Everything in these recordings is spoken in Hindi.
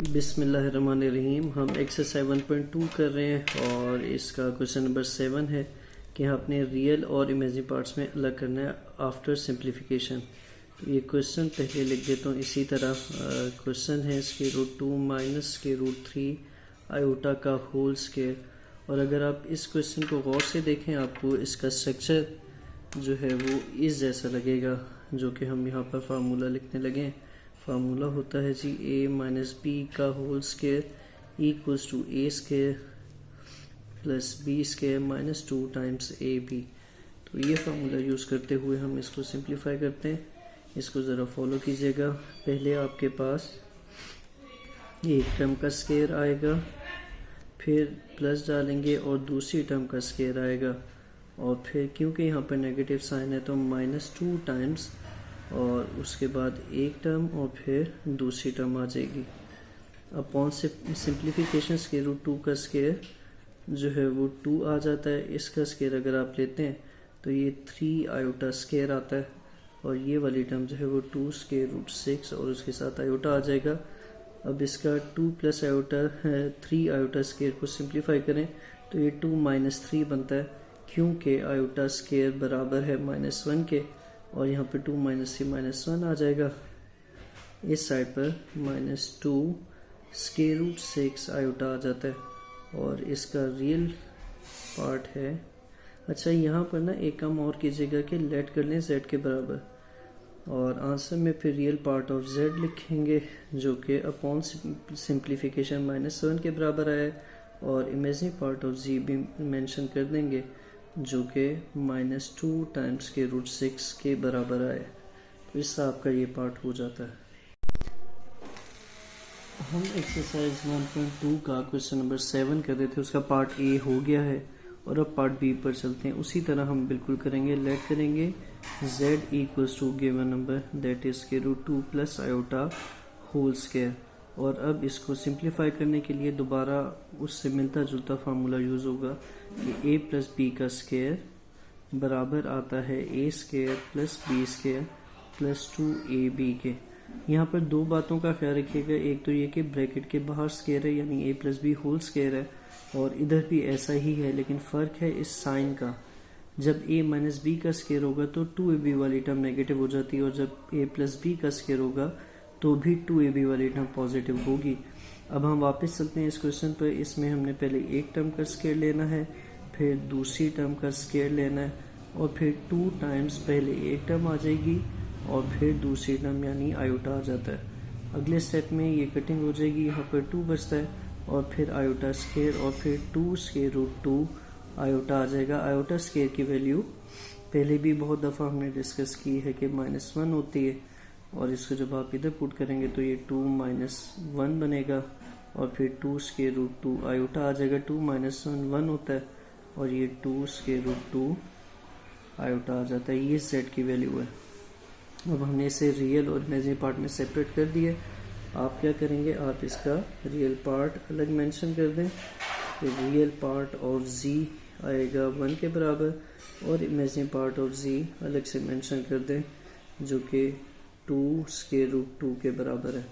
बिस्मिल्लाहिर्रहमानिर्रहीम। हम एक्सरसाइज 1.2 कर रहे हैं और इसका क्वेश्चन नंबर 7 है कि आपने रियल और इमेजिनरी पार्ट्स में अलग करना है आफ्टर सिंप्लीफिकेशन। तो ये क्वेश्चन पहले लिख देता हूँ इसी तरह। क्वेश्चन है इसके √2 माइनस के √3 आयोटा का होल स्क्वायर। और अगर आप इस क्वेश्चन को गौर से देखें आपको इसका स्ट्रक्चर जो है वो इस जैसा लगेगा, जो कि हम यहाँ पर फार्मूला लिखने लगे हैं। फार्मूला होता है जी a माइनस बी का whole square equals to A square plus B square minus 2 times A B. तो ये फार्मूला यूज़ करते हुए हम इसको सिंप्लीफाई करते हैं। इसको ज़रा फॉलो कीजिएगा। पहले आपके पास एक टर्म का स्क्वायर आएगा, फिर प्लस डालेंगे और दूसरी टर्म का स्क्वायर आएगा, और फिर क्योंकि यहाँ पर नेगेटिव साइन है तो -2 टाइम्स, और उसके बाद एक टर्म और फिर दूसरी टर्म आ जाएगी। अपॉन सिंप्लीफिकेशन के √2 का स्क्वायर जो है वो 2 आ जाता है। इसका स्क्वायर अगर आप लेते हैं तो ये 3 आयोटा स्क्वायर आता है, और ये वाली टर्म जो है वो 2 स्क्वायर रूट 6 और उसके साथ आयोटा आ जाएगा। अब इसका 2 प्लस आयोटा 3 आयोटा स्क्वायर को सिंप्लीफाई करें तो ये 2 माइनस 3 बनता है, क्योंकि आयोटा स्क्वायर बराबर है -1 के, और यहाँ पे 2 माइनस 3 -1 आ जाएगा। इस साइड पर -2 स्क्वायर रूट 6 आयोटा आ जाता है, और इसका रियल पार्ट है। अच्छा, यहाँ पर ना एक काम और कीजिएगा कि लेट कर लें z के बराबर, और आंसर में फिर रियल पार्ट ऑफ z लिखेंगे जो कि अपॉन सिंप्लीफिकेशन -1 के बराबर आया है, और इमेजिनरी पार्ट ऑफ z भी मेंशन कर देंगे जो कि -2 टाइम्स के √6 के बराबर आए। तो इससे आपका ये पार्ट हो जाता है। हम एक्सरसाइज 1.2 का क्वेश्चन नंबर 7 कर रहे थे, उसका पार्ट ए हो गया है और अब पार्ट बी पर चलते हैं। उसी तरह हम बिल्कुल करेंगे, लेट करेंगे z equals to given number that is के √2 प्लस आयोटा होल स्क्वायर। और अब इसको सिंप्लीफाई करने के लिए दोबारा उससे मिलता जुलता फार्मूला यूज़ होगा कि a प्लस बी का स्क्वायर बराबर आता है a square plus B square plus 2ab के। यहाँ पर दो बातों का ख्याल रखिएगा। एक तो ये कि ब्रैकेट के बाहर स्क्वायर है यानी a plus B whole square है, और इधर भी ऐसा ही है, लेकिन फ़र्क है इस साइन का। जब a माइनस बी का स्क्वायर होगा तो 2ab वाली टर्म नेगेटिव हो जाती है, और जब a प्लस बी का स्क्वायर होगा तो भी 2ab वाली टर्म पॉजिटिव होगी। अब हम वापस चलते हैं इस क्वेश्चन पर। इसमें हमने पहले एक टर्म का स्क्वायर लेना है, फिर दूसरी टर्म का स्क्वायर लेना है, और फिर 2 टाइम्स पहले एक टर्म आ जाएगी और फिर दूसरी टर्म यानी आयोटा आ जाता है। अगले स्टेप में ये कटिंग हो जाएगी, यहाँ पर 2 बचता है, और फिर आयोटा स्क्वायर, और फिर 2 स्क्वायर रूट 2 आयोटा आ जाएगा। आयोटा स्क्वायर की वैल्यू पहले भी बहुत दफ़ा हमने डिस्कस की है कि -1 होती है, और इसको जब आप इधर पुट करेंगे तो ये 2 - 1 बनेगा, और फिर 2 स्क्वायर रूट 2 आयोटा आ जाएगा। 2 - 1 होता है, और ये 2 स्क्वायर रूट 2 आयोटा आ जाता है। ये z की वैल्यू है। अब हमने इसे रियल और इमेजिनरी पार्ट में सेपरेट कर दिया। आप क्या करेंगे, आप इसका रियल पार्ट अलग मेंशन कर दें। रियल पार्ट ऑफ z आएगा 1 के बराबर, और इमेजिनरी पार्ट ऑफ z अलग से मेंशन कर दें जो कि 2 स्क्वायर रूट 2 के बराबर है।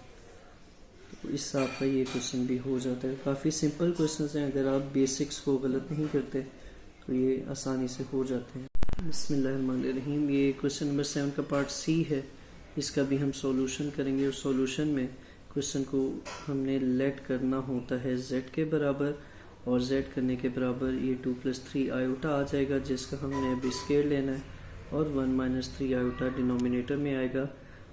तो इससे आपका ये क्वेश्चन भी हो जाता है। काफ़ी सिंपल क्वेश्चन हैं, अगर आप बेसिक्स को गलत नहीं करते तो ये आसानी से हो जाते हैं। बिस्मिल्लाहिर्रहमानिर्रहीम। ये क्वेश्चन नंबर 7 का पार्ट सी है, इसका भी हम सॉल्यूशन करेंगे। और सॉल्यूशन में क्वेश्चन को हमने लेट करना होता है z के बराबर, और z करने के बराबर ये 2 + 3 आयोटा आ जाएगा जिसका हमने अभी स्क्वायर लेना है, और 1 - 3 आयोटा डिनोमिनेटर में आएगा।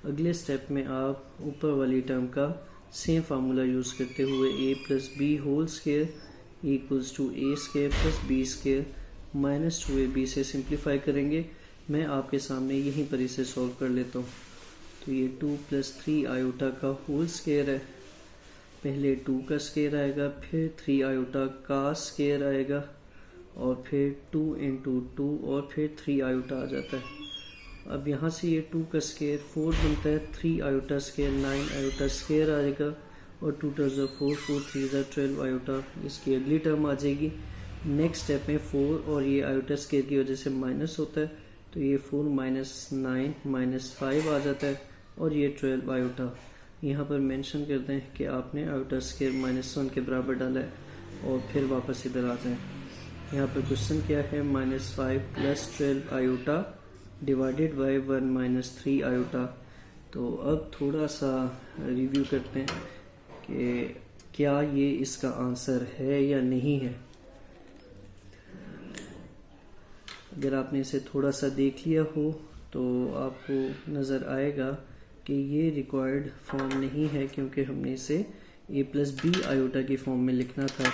अगले स्टेप में आप ऊपर वाली टर्म का सेम फार्मूला यूज़ करते हुए a plus B whole square equals to a square plus B square -2ab से सिंप्लीफाई करेंगे। मैं आपके सामने यहीं पर इसे सॉल्व कर लेता हूँ। तो ये 2 + 3 आयोटा का होल स्क्वायर है। पहले 2 का स्क्वायर आएगा, फिर 3 आयोटा का स्क्वायर आएगा, और फिर 2 × 2 और फिर 3 आयोटा आ जाता है। अब यहाँ से ये 2 का स्क्वायर 4 बनता है, 3 आयोटा स्क्वायर 9 आयोटा स्क्वायर आएगा, और 2 × 4 4 3 12 आयोटा इसकी अगली टर्म आ जाएगी। नेक्स्ट स्टेप में 4 और ये आयोटा स्क्वायर की वजह से माइनस होता है, तो ये 4 - 9 - 5 आ जाता है, और ये 12 आयोटा। यहाँ पर मेंशन करते हैं कि आपने आयोटा स्क्वायर -1 के बराबर डाला है और फिर वापस इधर आ जाएं। यहाँ पर क्वेश्चन क्या है, -5 + 12 आयोटा डिवाइडेड बाय 1 - 3 आयोटा। तो अब थोड़ा सा रिव्यू करते हैं कि क्या ये इसका आंसर है या नहीं है। अगर आपने इसे थोड़ा सा देख लिया हो तो आपको नज़र आएगा कि ये रिक्वायर्ड फॉर्म नहीं है, क्योंकि हमने इसे a + b आयोटा की फॉर्म में लिखना था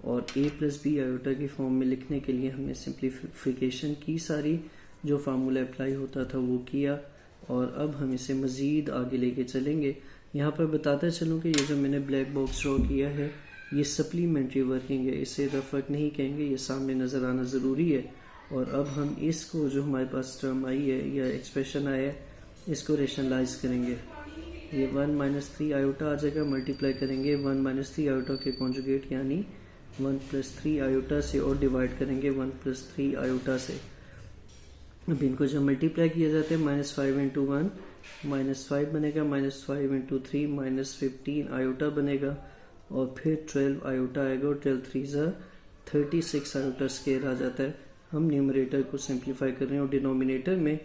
और a + b आयोटा की फॉर्म में लिखने के लिए हमने सिंप्लीफिकेशन की, सारी जो फार्मूला अप्लाई होता था वो किया और अब हम इसे मज़ीद आगे लेके चलेंगे। यहाँ पर बताता चलूँ कि ये जो मैंने ब्लैक बॉक्स ड्रॉ किया है ये सप्लीमेंट्री वर्किंग है, इसे रफक नहीं कहेंगे, ये सामने नज़र आना ज़रूरी है। और अब हम इसको जो हमारे पास टर्म आई है या एक्सप्रेशन आया है इसको रेशनलाइज करेंगे। ये 1 - 3 आयोटा आ जाएगा, मल्टीप्लाई करेंगे 1 - 3 आयोटा के कॉन्जुगेट यानी 1 + 3 आयोटा से और डिवाइड करेंगे 1 + 3 आयोटा से। अब इनको जब मल्टीप्लाई किया जाता है -5 × 1 -5 बनेगा, -5 × 3 -15 आयोटा बनेगा और फिर 12 आयोटा आएगा और 12 3 36 आयोटा स्क्वायर आ जाता है। हम न्यूमरेटर को सिंप्लीफाई कर रहे हैं और डिनोमिनेटर में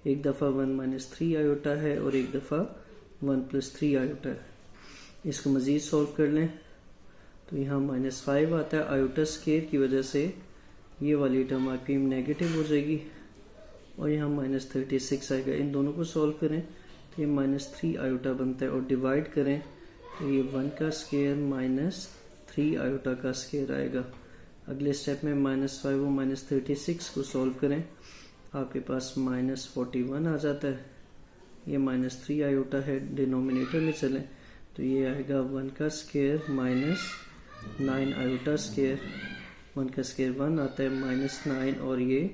एक दफ़ा 1 - 3 आयोटा है और एक दफ़ा 1 + 3 आयोटा है। इसको मज़ीद सॉल्व कर लें तो यहाँ -5 आता है, आयोटा स्क्वायर की वजह से ये वाली टर्म आपकी नेगेटिव हो जाएगी और यहाँ -36 आएगा। इन दोनों को सॉल्व करें तो ये -3 आयोटा बनता है और डिवाइड करें तो ये 1 का स्क्वायर -3 आयोटा का स्क्वायर आएगा। अगले स्टेप में -5 और -36 को सॉल्व करें, आपके पास -41 आ जाता है। ये -3 आयोटा है, डिनोमिनेटर में चलें तो ये आएगा 1 का स्क्वायर -9 आयोटा स्क्वायर। 1 का स्क्वायर 1 आता है, -9 और ये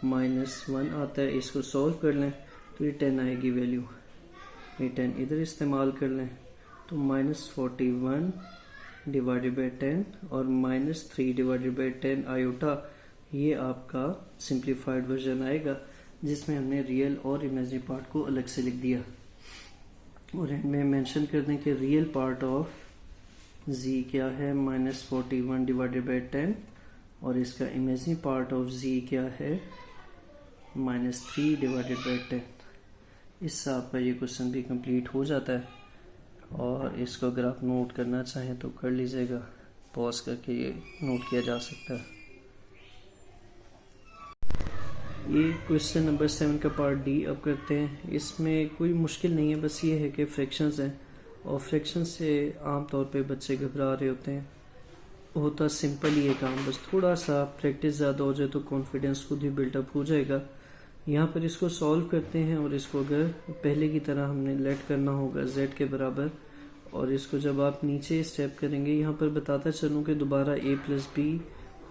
-1 आता है। इसको सॉल्व कर लें तो ये 10 आएगी वैल्यू, ये 10 इधर इस्तेमाल कर लें तो -41 डिवाइडेड बाई 10 और -3 डिवाइडेड बाई 10 आयोटा, ये आपका सिंप्लीफाइड वर्जन आएगा जिसमें हमने रियल और इमेजिनरी पार्ट को अलग से लिख दिया। और एंड में मेंशन कर दें कि रियल पार्ट ऑफ z क्या है, -41 डिवाइडेड बाई 10 और इसका इमेजिनरी पार्ट ऑफ z क्या है, -3 डिवाइडेड बाई 10। इससे आपका ये क्वेश्चन भी कंप्लीट हो जाता है और इसको अगर आप नोट करना चाहें तो कर लीजिएगा, पॉज करके ये नोट किया जा सकता है। ये क्वेश्चन नंबर 7 का पार्ट डी अब करते हैं। इसमें कोई मुश्किल नहीं है, बस ये है कि फ्रैक्शंस हैं और फ्रैक्शंस से आम तौर पे बच्चे घबरा रहे होते हैं। होता सिंपल ही है काम, बस थोड़ा सा प्रैक्टिस ज़्यादा हो जाए तो कॉन्फिडेंस खुद ही बिल्टअप हो जाएगा। यहाँ पर इसको सॉल्व करते हैं और इसको अगर पहले की तरह हमने लेट करना होगा z के बराबर, और इसको जब आप नीचे स्टेप करेंगे, यहाँ पर बताता चलूँ कि दोबारा a + b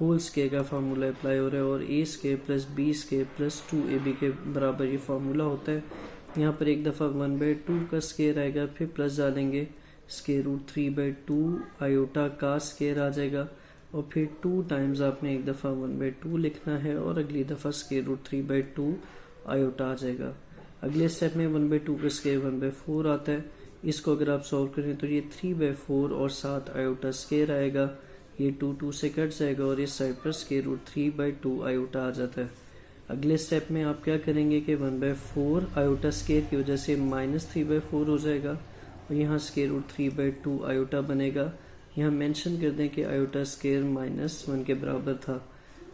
होल स्क्वायर का फार्मूला अप्लाई हो रहा है और a square + b square + 2ab के बराबर ये फार्मूला होता है। यहाँ पर एक दफ़ा 1/2 का स्क्वायर आएगा, फिर प्लस डालेंगे √3/2 आयोटा का स्क्वायर आ जाएगा और फिर 2 टाइम्स आपने एक दफ़ा 1/2 लिखना है और अगली दफ़ा √3/2 आयोटा आ जाएगा। अगले स्टेप में 1/2 का स्क्वायर 1/4 आता है। इसको अगर आप सॉल्व करें तो ये 3/4 और 7 आयोटा स्क्वायर आएगा, ये 2 से कट जाएगा और इस साइड पर √3/2 आयोटा आ जाता है। अगले स्टेप में आप क्या करेंगे कि 1/4 आयोटा स्क्वायर की वजह से -3/4 हो जाएगा और यहाँ √3/2 आयोटा बनेगा। यहाँ मेंशन कर दें कि आयोटा स्क्वायर -1 के बराबर था।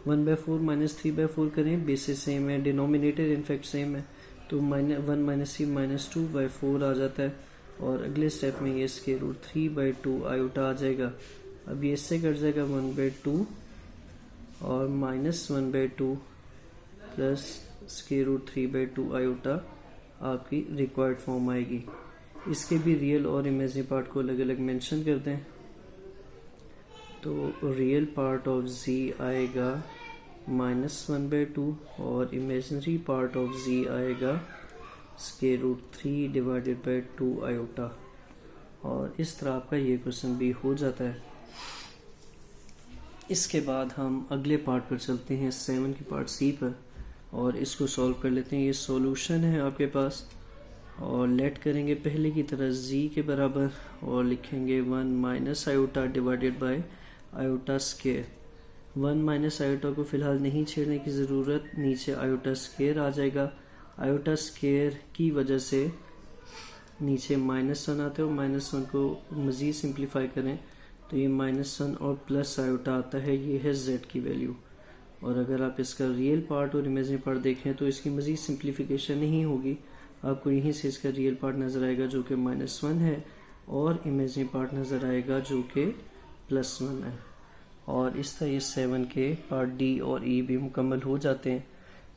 1/4 -3/4 करें, बेसिस सेम है, डिनोमिनेटर इनफैक्ट सेम है, तो -1 - 3 - 2/4 आ जाता है और अगले स्टेप में ये √3/2 आयोटा आ जाएगा। अब ये इससे कट जाएगा 1/2 और -1/2 प्लस √3/2 आयोटा आपकी रिक्वायर्ड फॉर्म आएगी। इसके भी रियल और इमेजिनरी पार्ट को अलग अलग मेंशन कर दें तो रियल पार्ट ऑफ z आएगा -1/2 और इमेजिनरी पार्ट ऑफ z आएगा √3/2 आयोटा। और इस तरह आपका ये क्वेश्चन भी हो जाता है। इसके बाद हम अगले पार्ट पर चलते हैं, 7 की पार्ट सी पर, और इसको सॉल्व कर लेते हैं। ये सॉल्यूशन है आपके पास और लेट करेंगे पहले की तरह z के बराबर और लिखेंगे 1 minus iota divided by iota square. 1 minus iota को फिलहाल नहीं छेड़ने की ज़रूरत, नीचे आयोटा स्केयर आ जाएगा। आयोटा स्केयर की वजह से नीचे -1 आता है और -1 को मज़ीद सिंप्लीफाई करें तो ये -1 और प्लस आयोटा आता है, ये है z की वैल्यू। और अगर आप इसका रियल पार्ट और इमेजिनरी पार्ट देखें तो इसकी मज़ीद सिंप्लीफिकेशन नहीं होगी, आपको यहीं से इसका रियल पार्ट नज़र आएगा जो कि -1 है और इमेजिनरी पार्ट नज़र आएगा जो कि +1 है। और इस तरह ये 7 के पार्ट डी और ई भी मुकम्मल हो जाते हैं।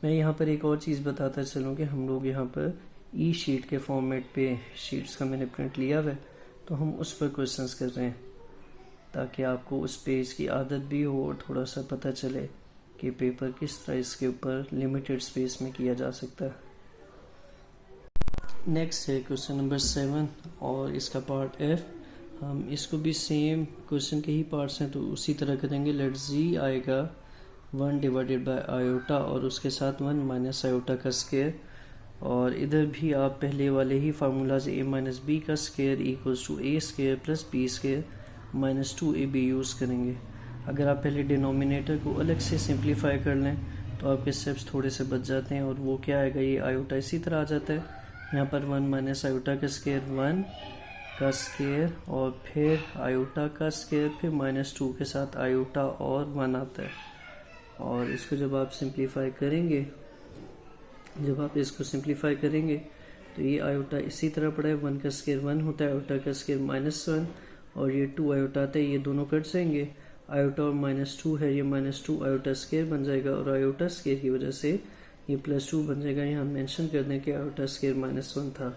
मैं यहाँ पर एक और चीज़ बताता चलूँ कि हम लोग यहाँ पर ई शीट के फॉर्मेट पे शीट्स का मैंने प्रिंट लिया हुआ है, तो हम उस पर क्वेश्चंस कर रहे हैं ताकि आपको उस पेज की आदत भी हो और थोड़ा सा पता चले कि पेपर किस तरह इसके ऊपर लिमिटेड स्पेस में किया जा सकता है। नेक्स्ट है क्वेश्चन नंबर 7 और इसका पार्ट एफ। हम इसको भी सेम क्वेश्चन के ही पार्ट्स हैं तो उसी तरह करेंगे। लेट जी आएगा 1 डिवाइडेड बाय आयोटा और उसके साथ 1 माइनस आयोटा का स्केयर। और इधर भी आप पहले वाले ही फार्मूला से a माइनस बी का square equals to a square plus b square minus 2ab use करेंगे। अगर आप पहले डिनोमिनेटर को अलग से सिंप्लीफाई कर लें तो आपके स्टेप्स थोड़े से बच जाते हैं। और वो क्या आएगा, ये आयोटा इसी तरह आ जाता है। यहाँ पर 1 माइनस आयोटा का स्केयर 1 का स्केयर और फिर आयोटा का स्केयर, फिर -2 के साथ आयोटा और 1 आता है। और इसको जब आप सिंप्लीफाई करेंगे, जब आप इसको सिंप्लीफाई करेंगे तो ये आयोटा इसी तरह पड़ा है। 1 का स्केयर 1 होता है, आयोटा का स्केयर -1 और ये 2 आयोटा आता है, ये दोनों कट जाएंगे। आयोटा और -2 है, ये -2 आयोटा स्केयर बन जाएगा और आयोटा स्केयर की वजह से ये +2 बन जाएगा। यहाँ मेंशन कर दें कि आयोटा स्केयर -1 था।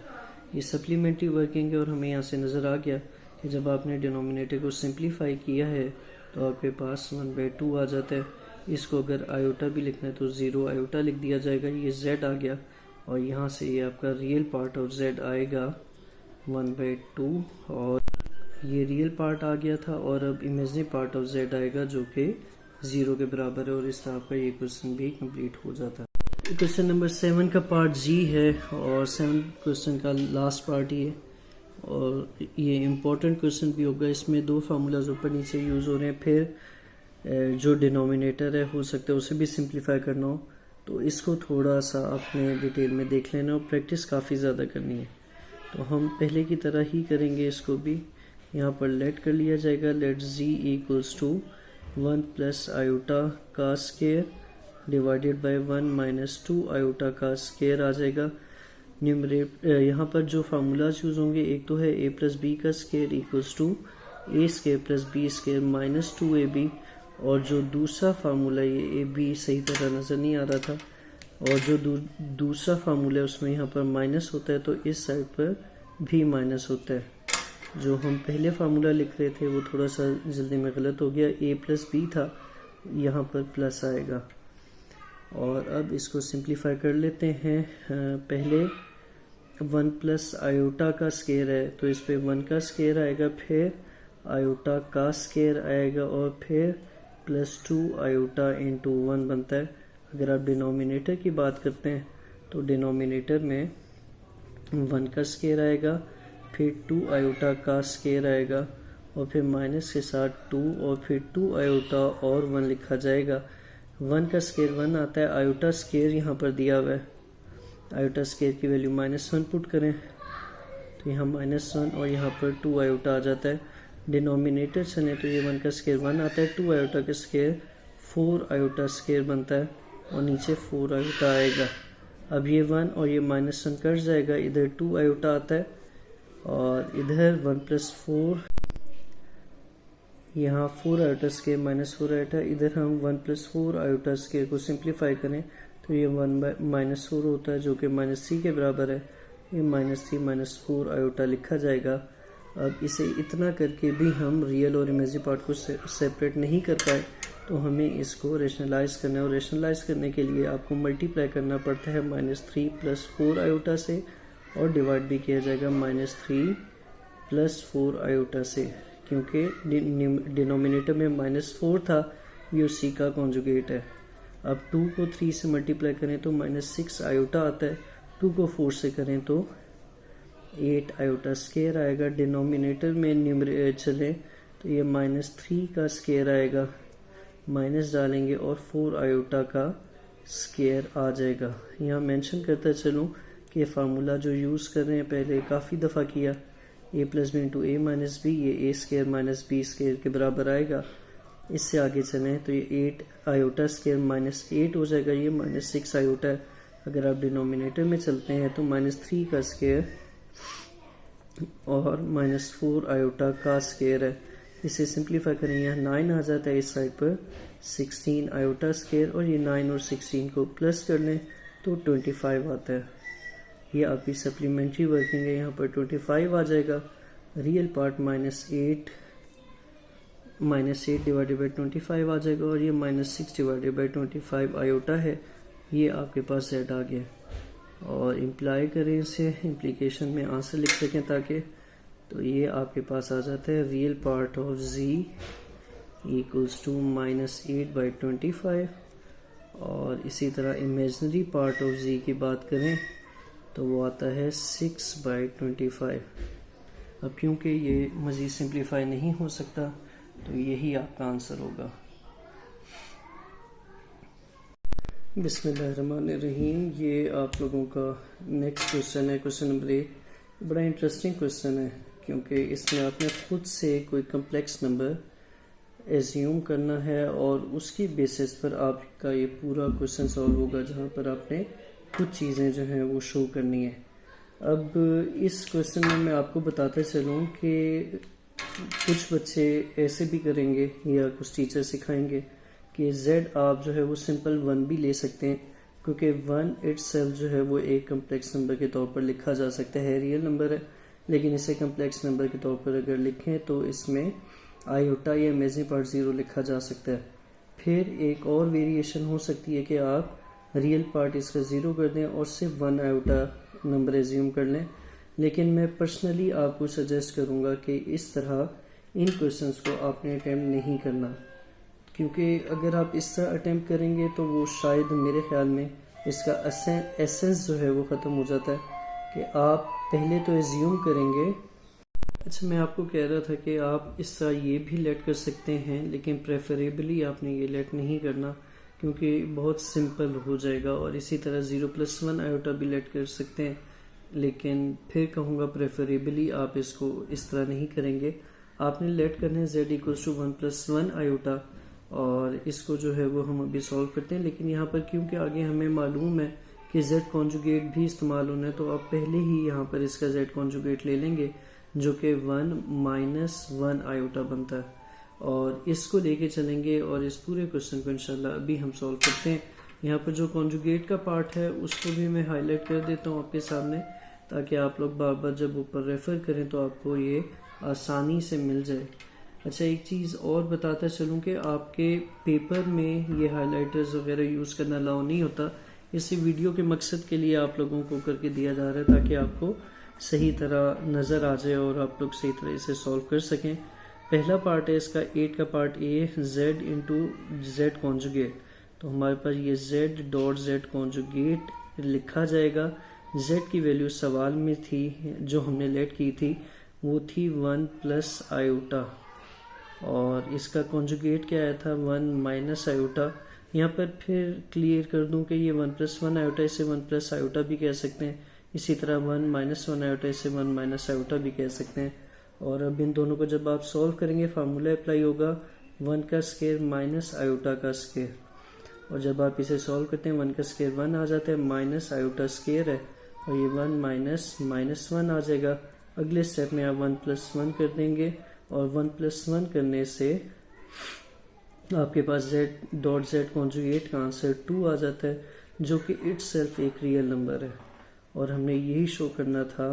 ये सप्लीमेंट्री वर्किंग है और हमें यहाँ से नज़र आ गया कि जब आपने डिनोमिनेटर को सिंप्लीफाई किया है तो आपके पास 1/2 आ जाता है। इसको अगर आयोटा भी लिखना है तो 0 आयोटा लिख दिया जाएगा, ये z आ गया और यहाँ से ये आपका रियल पार्ट ऑफ z आएगा 1/2 और ये रियल पार्ट आ गया था। और अब इमेजिनरी पार्ट ऑफ z आएगा जो कि 0 के बराबर है और इस तरह आपका ये क्वेश्चन भी कंप्लीट हो जाता है। क्वेश्चन नंबर 7 का पार्ट जी है और 7 क्वेश्चन का लास्ट पार्ट ही है और ये इम्पोर्टेंट क्वेश्चन भी होगा। इसमें 2 फार्मूलाज ऊपर नीचे यूज़ हो रहे हैं, फिर जो डिनोमिनेटर है हो सकता है उसे भी सिंप्लीफाई करना हो, तो इसको थोड़ा सा आपने डिटेल में देख लेना और प्रैक्टिस काफ़ी ज़्यादा करनी है। तो हम पहले की तरह ही करेंगे, इसको भी यहाँ पर लेट कर लिया जाएगा। Let g equals to 1 plus iota का square divided by 1 minus 2 iota का स्केयर आ जाएगा। न्यूमरेटर यहाँ पर जो फार्मूलाज यूज़ होंगे, एक तो है a प्लस बी का square equals to a square plus B square minus 2ab और जो दूसरा फार्मूला, ये ab सही तरह नज़र नहीं आ रहा था, और जो दूसरा फार्मूला है उसमें यहाँ पर माइनस होता है तो इस साइड पर भी माइनस होता है। जो हम पहले फार्मूला लिख रहे थे वो थोड़ा सा जल्दी में गलत हो गया, a प्लस बी था, यहाँ पर प्लस आएगा। और अब इसको सिंप्लीफाई कर लेते हैं। पहले 1 प्लस आयोटा का स्केयर है तो इस पे 1 का स्केयर आएगा, फिर आयोटा का स्केयर आएगा और फिर +2 आयोटा इंटू 1 बनता है। अगर आप डिनोमिनेटर की बात करते हैं तो डिनोमिनेटर में 1 का स्केयर आएगा, फिर 2 आयोटा का स्केयर आएगा और फिर माइनस के साथ 2 और फिर 2 आयोटा और 1 लिखा जाएगा। 1 का स्केयर 1 आता है, आयोटा स्केयर यहाँ पर दिया हुआ है, आयोटा स्केयर की वैल्यू -1 पुट करें तो यहाँ -1 और यहाँ पर 2 आयोटा आ जाता है। डिनोमिनेटर चले तो ये 1 का स्केयर 1 आता है, 2 आयोटा का स्केयर 4 आयोटा स्केयर बनता है और नीचे 4 आयोटा आएगा। अब ये 1 और ये -1 कट जाएगा, इधर 2 आयोटा आता है और इधर 1 प्लस 4, यहाँ 4 आयोटा स्केयर -4 आयोटा, इधर हम 1 प्लस 4 आयोटा स्केयर को सिंप्लीफाई करें तो ये 1/-4 होता है जो कि -3 के बराबर है। ये -3 -4 आयोटा लिखा जाएगा। अब इसे इतना करके भी हम रियल और इमेजिनरी पार्ट को सेपरेट नहीं कर पाए तो हमें इसको रेशनलाइज करना है और रेशनलाइज करने के लिए आपको मल्टीप्लाई करना पड़ता है -3 + 4 आयोटा से और डिवाइड भी किया जाएगा -3 + 4 आयोटा से, क्योंकि डिनोमिनेटर में -4 था, ये उसी का कॉन्जुगेट है। अब 2 को 3 से मल्टीप्लाई करें तो -6 आयोटा आता है, 2 को 4 से करें तो 8 आयोटा स्केयर आएगा। डिनोमिनेटर में न्यूमरेटर चले तो ये -3 का स्केयर आएगा, माइनस डालेंगे और 4 आयोटा का स्केयर आ जाएगा। यहाँ मेंशन करता चलूँ कि फार्मूला जो यूज़ कर रहे हैं पहले काफ़ी दफ़ा किया, a + b × a - b, ये a² - b स्केयर के बराबर आएगा। इससे आगे चलें तो ये 8 आयोटा स्केयर -8 हो जाएगा, ये -6 आयोटा है। अगर आप डिनोमिनेटर में चलते हैं तो -3 का स्केयर और -4 आयोटा का स्केयर है। इसे सिंप्लीफाई करें, यहाँ 9 आ जाता है इस साइड पर, 16 आयोटा स्केयर, और ये 9 और 16 को प्लस कर लें तो 25 आता है। ये आपकी सप्लीमेंट्री वर्किंग है, यहाँ पर 25 आ जाएगा। रियल पार्ट -8 डिवाइडेड बाई 25 आ जाएगा, और ये -6 डिवाइडेड बाई 25 आयोटा है। ये आपके पास z आ गया। और इम्प्लाई करें इसे, इम्प्लीकेशन में आंसर लिख सकें ताकि, तो ये आपके पास आ जाता है real part of z equals to -8/25। और इसी तरह इमेजिनरी पार्ट ऑफ z की बात करें तो वो आता है 6/25। अब क्योंकि ये मज़ीद सिंप्लीफाई नहीं हो सकता तो यही आपका आंसर होगा। बिस्मिल्लाहिर्रहमानिर्रहीम। ये आप लोगों का नेक्स्ट क्वेश्चन है, क्वेश्चन नंबर 8। बड़ा इंटरेस्टिंग क्वेश्चन है क्योंकि इसमें आपने खुद से कोई कम्प्लेक्स नंबर एज्यूम करना है और उसकी बेसिस पर आपका ये पूरा क्वेश्चन सॉल्व होगा, जहाँ पर आपने कुछ चीज़ें जो हैं वो शो करनी है। अब इस क्वेश्चन में मैं आपको बताते चलूँ कि कुछ बच्चे ऐसे भी करेंगे या कुछ टीचर सिखाएंगे कि z आप जो है वो सिंपल 1 भी ले सकते हैं, क्योंकि 1 इटसेल्फ जो है वो एक कम्प्लेक्स नंबर के तौर पर लिखा जा सकता है। रियल नंबर है लेकिन इसे कम्प्लेक्स नंबर के तौर पर अगर लिखें तो इसमें आयोटा या इमेजिनरी पार्ट 0 लिखा जा सकता है। फिर एक और वेरिएशन हो सकती है कि आप रियल पार्ट इसका 0 कर दें और सिर्फ 1 आयोटा नंबर एज्यूम कर लें। लेकिन मैं पर्सनली आपको सजेस्ट करूंगा कि इस तरह इन क्वेश्चंस को आपने अटैम्प्ट नहीं करना, क्योंकि अगर आप इस तरह अटैम्प्ट करेंगे तो वो शायद मेरे ख्याल में इसका एसेंस जो है वो ख़त्म हो जाता है कि आप पहले तो एज्यूम करेंगे। अच्छा, मैं आपको कह रहा था कि आप इस तरह ये भी लेट कर सकते हैं, लेकिन प्रेफरेबली आपने ये लेट नहीं करना क्योंकि बहुत सिंपल हो जाएगा। और इसी तरह 0+1 आयोटा भी लेट कर सकते हैं, लेकिन फिर कहूँगा प्रेफरेबली आप इसको इस तरह नहीं करेंगे। आपने लेट करने z = 1+1 आयोटा, और इसको जो है वो हम अभी सॉल्व करते हैं। लेकिन यहाँ पर क्योंकि आगे हमें मालूम है कि z कॉन्जुगेट भी इस्तेमाल होना है, तो आप पहले ही यहाँ पर इसका z कॉन्जुगेट ले लेंगे जो कि 1 - 1 आयोटा बनता है, और इसको लेके चलेंगे और इस पूरे क्वेश्चन को इंशाल्लाह अभी हम सॉल्व करते हैं। यहाँ पर जो कॉन्जुगेट का पार्ट है उसको भी मैं हाईलाइट कर देता हूँ आपके सामने, ताकि आप लोग बार बार जब ऊपर रेफर करें तो आपको ये आसानी से मिल जाए। अच्छा, एक चीज़ और बताता चलूँ कि आपके पेपर में ये हाइलाइटर्स वगैरह यूज़ करना अलाउ नहीं होता। इसी वीडियो के मकसद के लिए आप लोगों को करके दिया जा रहा है ताकि आपको सही तरह नज़र आ जाए और आप लोग सही तरह इसे सॉल्व कर सकें। पहला पार्ट है इसका 8 का part A, z × z conjugate. तो हमारे पास ये z.z कॉन्जुगेट लिखा जाएगा। z की वैल्यू सवाल में थी जो हमने लेट की थी, वो थी 1+ आयोटा, और इसका कॉन्जुगेट क्या आया था 1 - आयोटा। यहाँ पर फिर क्लियर कर दूं कि ये 1+1 आयोटा, इसे 1+ आयोटा भी कह सकते हैं। इसी तरह 1 - 1 आयोटा, इसे 1 - आयोटा भी कह सकते हैं। और अब इन दोनों को जब आप सॉल्व करेंगे फार्मूला अप्लाई होगा 1 का स्केयर माइनस आयोटा का स्केयर, और जब आप इसे सॉल्व करते हैं 1 का स्केयर 1 आ जाता है, माइनस आयोटा स्केयर है और ये 1 - -1 आ जाएगा। अगले स्टेप में आप 1+1 कर देंगे और 1+1 करने से आपके पास z.z कॉन्जुगेट का आंसर 2 आ जाता है, जो कि इटसेल्फ एक रियल नंबर है। और हमने यही शो करना था,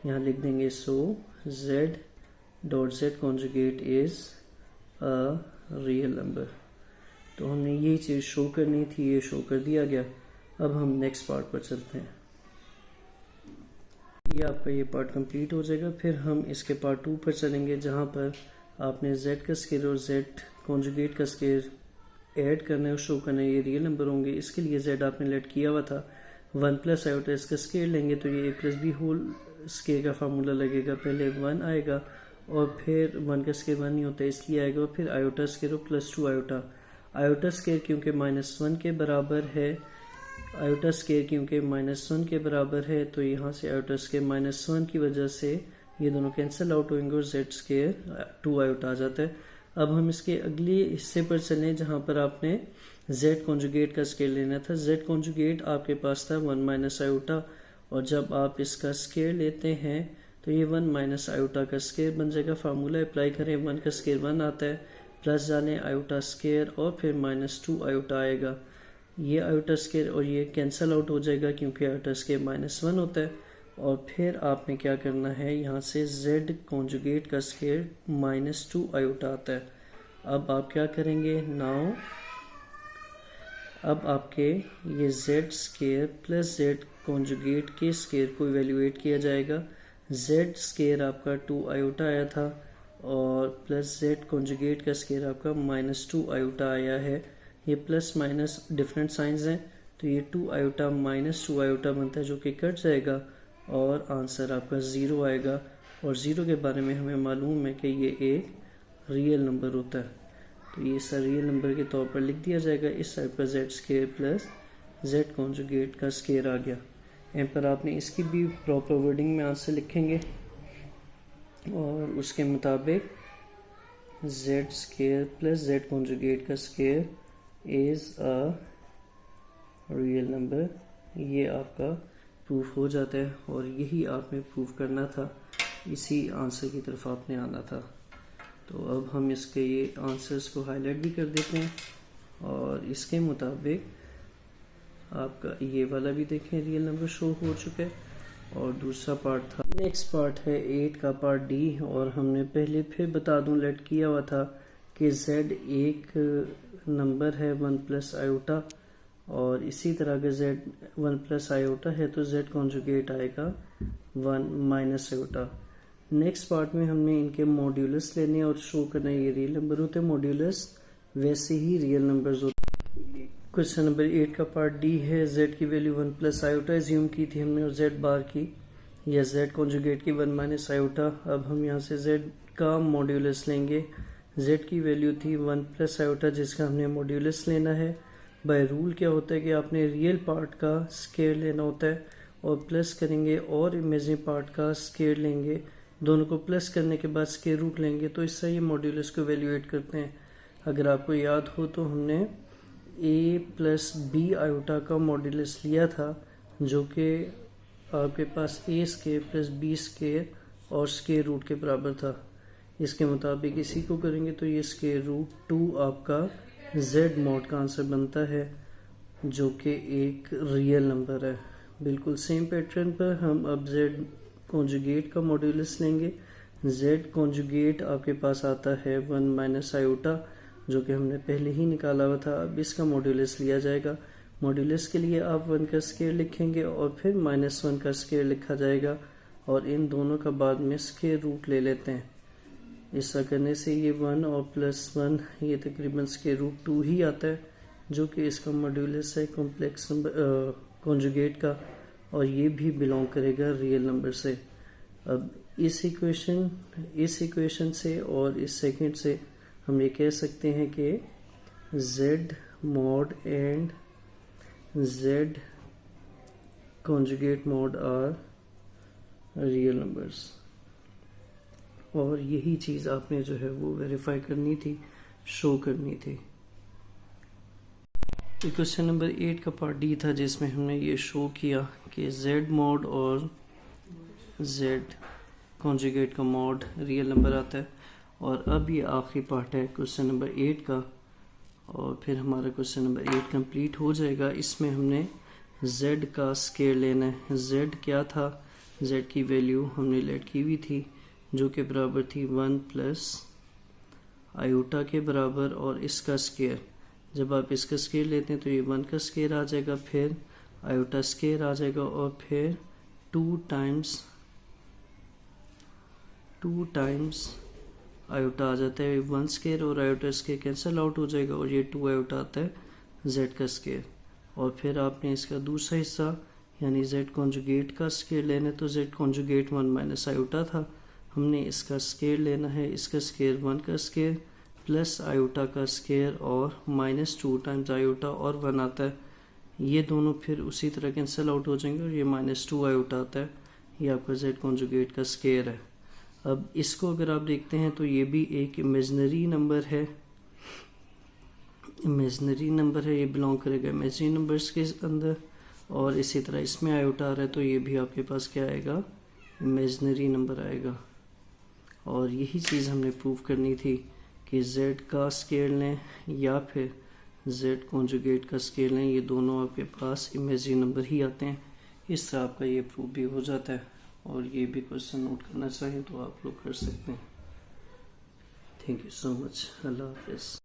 यहाँ लिख देंगे सो z.z conjugate is a real number. तो हमने यही चीज़ शो करनी थी, ये शो कर दिया गया। अब हम नेक्स्ट पार्ट पर चलते हैं। ये आपका ये पार्ट कंप्लीट हो जाएगा। फिर हम इसके पार्ट 2 पर चलेंगे, जहाँ पर आपने z का स्केयर और z कॉन्जुगेट का स्केयर ऐड करना है और शो करना है ये रियल नंबर होंगे। इसके लिए z आपने लेट किया हुआ था 1+ आयोटा, इसका स्केयर लेंगे तो ये a + b होल स्केयर का फार्मूला लगेगा, पहले 1 आएगा और फिर 1 का स्केयर 1 नहीं होता इसलिए आएगा, और फिर आयोटा स्केयर और प्लस 2 आयोटा। आयोटा स्केयर क्योंकि -1 के बराबर है, आयोटा स्केयर क्योंकि -1 के बराबर है तो यहाँ से आयोटा स्केयर -1 की वजह से ये दोनों कैंसिल आउट होंगे और z स्केयर 2 आयोटा आ जाता है। अब हम इसके अगले हिस्से पर चलें जहाँ पर आपने z कॉन्जुगेट का स्केयर लेना था। z कॉन्जुगेट आपके पास था 1 माइनस आयोटा, और जब आप इसका स्केयर लेते हैं तो ये 1 माइनस आयोटा का स्केयर बन जाएगा। फार्मूला अप्लाई करें, 1 का स्केयर 1 आता है, प्लस डालें आयोटा स्केयर और फिर -2 आयोटा आएगा। ये आयोटा स्केयर और ये कैंसिल आउट हो जाएगा क्योंकि आयोटा स्केयर -1 होता है। और फिर आपने क्या करना है, यहाँ से z कॉन्जुगेट का स्केयर -2 आयोटा आता है। अब आप क्या करेंगे, नाउ अब आपके ये z square plus z conjugate के स्केयर को इवेल्युएट किया जाएगा। z स्केयर आपका 2 आयोटा आया था और प्लस z कॉन्जुगेट का स्केयर आपका -2 आयोटा आया है। ये प्लस माइनस डिफरेंट साइंस हैं तो ये 2 आयोटा -2 आयोटा बनता है जो कि कट जाएगा और आंसर आपका 0 आएगा। और 0 के बारे में हमें मालूम है कि ये एक रियल नंबर होता है, तो ये सर रियल नंबर के तौर पर लिख दिया जाएगा। इस टाइप का z square plus z conjugate का स्केयर आ गया। यहाँ पर आपने इसकी भी प्रॉपर वर्डिंग में आंसर लिखेंगे और उसके मुताबिक z square plus z conjugate का square is a real number, ये आपका प्रूफ हो जाता है। और यही आपने प्रूफ करना था, इसी आंसर की तरफ आपने आना था। तो अब हम इसके ये आंसर्स को हाईलाइट भी कर देते हैं और इसके मुताबिक आपका ये वाला भी देखें रियल नंबर शो हो चुका है। और दूसरा पार्ट था, नेक्स्ट पार्ट है 8 का पार्ट डी। और हमने पहले फिर बता दूं लेट किया हुआ था कि z एक नंबर है 1 प्लस आयोटा, और इसी तरह अगर z 1 प्लस आयोटा है तो z कॉन्जुगेट आएगा 1 माइनस आयोटा। नेक्स्ट पार्ट में हमने इनके मॉड्यूलस लेने और शो करना है, ये रियल नंबर होते हैं मॉड्यूलस, वैसे ही रियल नंबर्स होते हैं। क्वेश्चन नंबर 8 का पार्ट डी है, z की वैल्यू 1 प्लस आयोटा एज्यूम की थी हमने और z बार की या z कॉन्जुगेट की 1 माइनस आयोटा। अब हम यहाँ से z का मॉड्यूलस लेंगे। z की वैल्यू थी 1 प्लस आयोटा जिसका हमने मॉड्यूलस लेना है। बाय रूल क्या होता है कि आपने रियल पार्ट का स्केयर लेना होता है और प्लस करेंगे और इमेजिनरी पार्ट का स्केयर लेंगे, दोनों को प्लस करने के बाद स्केयर रूट लेंगे, तो इससे ये मॉड्यूलस को वैल्यूएट करते हैं। अगर आपको याद हो तो हमने a प्लस बी आयोटा का मॉड्यूलस लिया था जो कि आपके पास a square plus b square और स्केयर रूट के बराबर था। इसके मुताबिक इसी को करेंगे तो ये स्केयर रूट 2 आपका z मॉड का आंसर बनता है जो कि एक रियल नंबर है। बिल्कुल सेम पैटर्न पर हम अब z कॉन्जुगेट का मॉड्यूलस लेंगे। z कॉन्जुगेट आपके पास आता है 1 माइनस आयोटा जो कि हमने पहले ही निकाला हुआ था। अब इसका मॉड्यूलस लिया जाएगा। मॉड्यूलस के लिए आप 1 का स्केयर लिखेंगे और फिर -1 का स्केयर लिखा जाएगा और इन दोनों का बाद में स्केयर रूट ले लेते हैं। ऐसा करने से ये 1 और +1 ये तकरीबन स्केयर रूट 2 ही आता है जो कि इसका मॉड्यूलस है कॉम्प्लेक्स नंबर कॉन्जुगेट का, और ये भी बिलोंग करेगा रियल नंबर से। अब इस इक्वेशन से और इस सेकंड से हम ये कह सकते हैं कि z mod and z conjugate mod are real numbers, और यही चीज़ आपने जो है वो वेरीफाई करनी थी, शो करनी थी। क्वेश्चन नंबर 8 का पार्ट डी था जिसमें हमने ये शो किया कि z मॉड और z कॉन्जुगेट का मॉड रियल नंबर आता है। और अब ये आखिरी पार्ट है क्वेश्चन नंबर 8 का, और फिर हमारा क्वेश्चन नंबर 8 कंप्लीट हो जाएगा। इसमें हमने z का स्केयर लेना है। z क्या था, z की वैल्यू हमने लेट की हुई थी जो कि बराबर थी 1 प्लस आयोटा के बराबर, और इसका स्केयर जब आप इसका स्केयर लेते हैं तो ये 1 का स्केयर आ जाएगा, फिर आयोटा स्केयर आ जाएगा और फिर 2 टाइम्स आयोटा आ जाता है। 1 स्केयर और आयोटा स्केयर कैंसिल आउट हो जाएगा और ये 2 आयोटा आता है z का स्केयर। और फिर आपने इसका दूसरा हिस्सा यानी z कॉन्जुगेट का स्केयर लेना है तो z कॉन्जुगेट 1 माइनस आयोटा था, हमने इसका स्केयर लेना है, इसका स्केयर 1 का स्केयर प्लस आयोटा का स्केयर और -2 टाइम्स आयोटा और 1 आता है, ये दोनों फिर उसी तरह कैंसिल आउट हो जाएंगे और ये -2 आयोटा आता है, ये आपका z कॉन्जुगेट का स्केयर है। अब इसको अगर आप देखते हैं तो ये भी एक इमेजिनरी नंबर है, ये बिलोंग करेगा इमेजिनरी नंबर्स के अंदर, और इसी तरह इसमें आयोटा आ रहा है तो ये भी आपके पास क्या आएगा, इमेजिनरी नंबर आएगा। और यही चीज़ हमने प्रूव करनी थी कि z का स्केयर लें या फिर z कॉन्जुगेट का स्केयर लें, ये दोनों आपके पास इमेजिनरी नंबर ही आते हैं। इस तरह आपका ये प्रूफ भी हो जाता है, और ये भी क्वेश्चन नोट करना चाहें तो आप लोग कर सकते हैं। Thank you so much. अल्लाह हाफिज़।